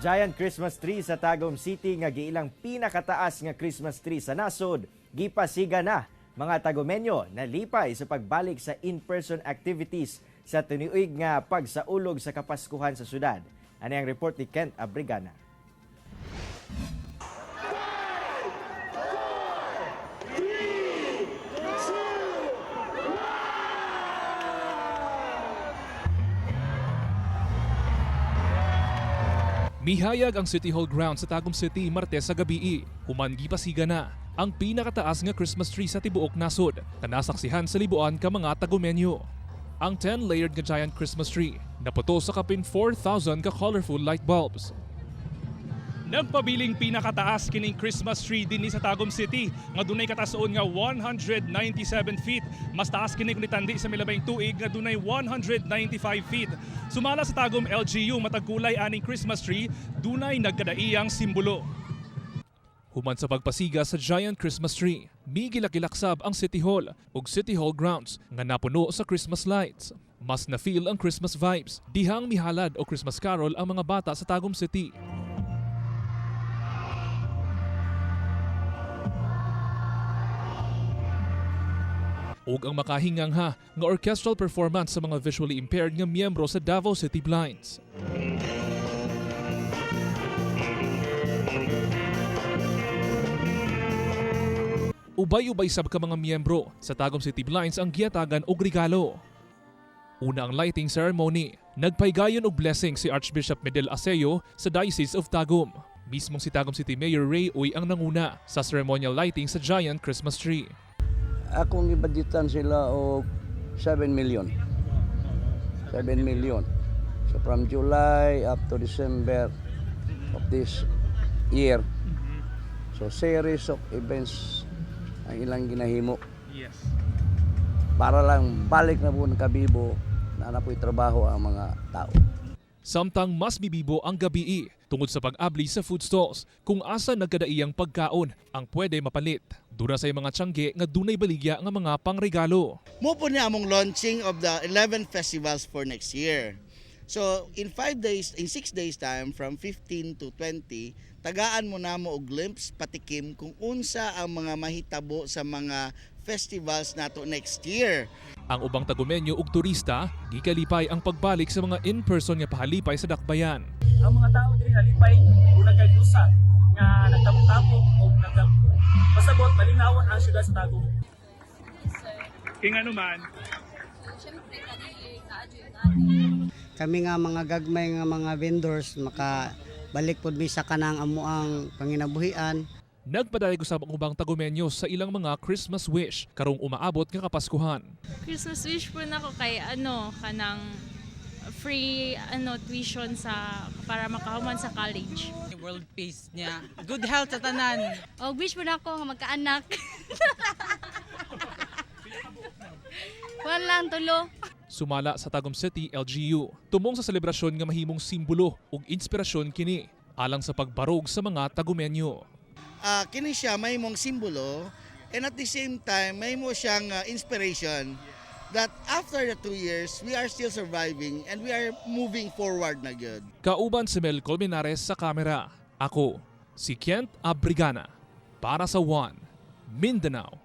Giant Christmas tree sa Tagum City nga giilang pinakataas nga Christmas tree sa nasod, gipasiga na mga Tagumenyo na lipay sa pagbalik sa in-person activities sa tinuig nga pagsaulog sa Kapaskuhan sa syudad. Ano ang report ni Kent Abrigana? Mihayag ang City Hall ground sa Tagum City Martes sa gabi. Human gipasiga na ang pinakataas nga Christmas tree sa tibuok nasod na nasaksihan sa libuan ka mga Tagumenyo. Ang 10-layered nga giant Christmas tree naputo sa kapin 4,000 ka colorful light bulbs. Nagpabiling pinakataas kining Christmas tree dinhi sa Tagum City nga dunay katasoon nga 197 feet. Mas taas kini kung itandi sa milabing tuig nga dunay 195 feet. Sumala sa Tagum LGU matagkulay aning Christmas tree dunay nagkadaiyang simbolo. Human sa pagpasiga sa giant Christmas tree, migilakilaksab ang City Hall ug City Hall grounds nga napuno sa Christmas lights. Mas na-feel ang Christmas vibes. Dihang mihalad o Christmas carol ang mga bata sa Tagum City. Ug ang makahingangha nga orchestral performance sa mga visually impaired nga miyembro sa Davao City Blinds. Ubay-ubay sab ka mga miyembro sa Tagum City Blinds ang giyatagan og regalo. Una ang lighting ceremony, nagpaygayon og blessing si Archbishop Medel Aseo sa Diocese of Tagum. Mismong si Tagum City Mayor Ray Uy ang nanguna sa ceremonial lighting sa giant Christmas tree. Akong ibudgetan sila og 7 million. 7 million. So from July up to December of this year. So series of events ang ilang ginahimo. Yes. Para lang balik na po ng kabibo na napoy trabaho ang mga tao. Samtang mas bibibo ang gabi tungod sa pag-abli sa food stalls kung asa nagkadaiyang pagkaon ang pwede mapalit. Dura sa mga tiyangge nga dunay baligya nga mga pangregalo. Mo po niya among launching of the 11 festivals for next year. So in 6 days time from 15 to 20, tagaan mo namo og glimpse patikim kung unsa ang mga mahitabo sa mga festivals nato next year. Ang ubang Tagumenyo ug turista gikalipay ang pagbalik sa mga in-person nga pahalipay sa dakbayan. Ang mga tao diri nalipay una kay dusa nga nagtapok-tapok o pasabot malinawan ang syudad sa Tagum. King ano man, kami nga mga gagmay nga mga vendors makabalik pod mi sa kanang amuang panginabuhian. nagpadayag usab ang ubang Tagumenyo sa ilang mga Christmas wish karong umaabot nga Kapaskuhan. Christmas wish po na ko kay kanang free tuition sa para makahuman sa college. World peace niya. Good health sa tanan. O wish po na ako nga magkaanak. Walang tulo. Sumala sa Tagum City LGU, tumong sa selebrasyon nga mahimong simbolo ug inspirasyon kini alang sa pagbarog sa mga Tagumenyo. Kini siya may mong simbolo and at the same time may mo siyang inspiration that after the 2 years we are still surviving and we are moving forward na good. Kauban si Mel Colmenares sa kamera. Ako, si Kent Abrigana para sa One Mindanao.